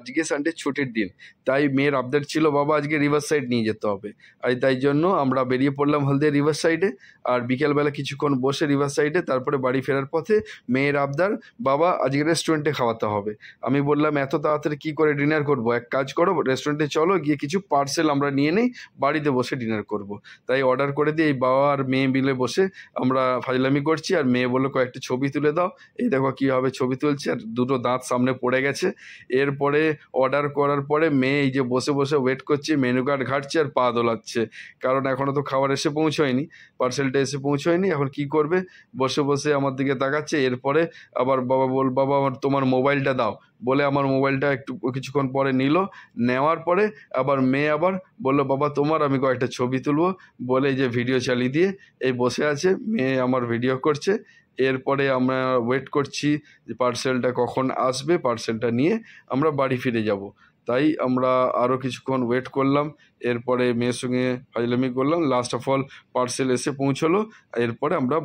আজকে সানডে ছুটির দিন, তাই মেয়ের আবদার ছিল বাবা আজকে রিভার সাইড নিয়ে যেতে হবে। আর তাই জন্য আমরা বেরিয়ে পড়লাম হলদিয়া রিভার সাইডে। আর বিকেলবেলা কিছুক্ষণ বসে রিভার সাইডে তারপরে বাড়ি ফেরার পথে মেয়ের আবদার বাবা আজকে রেস্টুরেন্টে খাওয়াতে হবে। আমি বললাম এত তাড়াতাড়ি কী করে ডিনার করব, এক কাজ করো রেস্টুরেন্টে চলো, গিয়ে কিছু পার্সেল আমরা নিয়ে নেই, বাড়িতে বসে ডিনার করব। তাই অর্ডার করে দিয়ে এই বাবা আর মেয়ে মিলে বসে আমরা ফাজলামি করছি। আর মেয়ে বললো কয়েকটা ছবি তুলে দাও। এই দেখো কীভাবে ছবি তুলছে, আর দুটো দাঁত সামনে পড়ে গেছে। এরপরে অর্ডার করার পরে মেয়ে এই যে বসে বসে ওয়েট করছে, মেনু কার্ড ঘাঁটছে আর পা দোলাচ্ছে, কারণ এখনও তো খাবার এসে পৌঁছয়নি, পার্সেলটা এসে পৌঁছয়নি। এখন কি করবে, বসে বসে আমার দিকে তাকাচ্ছে। এরপরে আবার বাবা আমার তোমার মোবাইলটা দাও বলে আমার মোবাইলটা একটু কিছুক্ষণ পরে নিল। নেওয়ার পরে আবার মেয়ে আবার বললো বাবা তোমার, আমি কয়েকটা ছবি তুলবো বলে এই যে ভিডিও চালিয়ে দিয়ে এই বসে আছে, মেয়ে আমার ভিডিও করছে। এরপরে আমরা ওয়েট করছি যে পার্সেলটা কখন আসবে, পার্সেলটা নিয়ে আমরা বাড়ি ফিরে যাব। তাই আমরা আরও কিছুক্ষণ ওয়েট করলাম, এরপরে মেয়ের সঙ্গে ফাজলামি করলাম। লাস্ট অফ অল পার্সেল এসে পৌঁছলো, এরপরে আমরা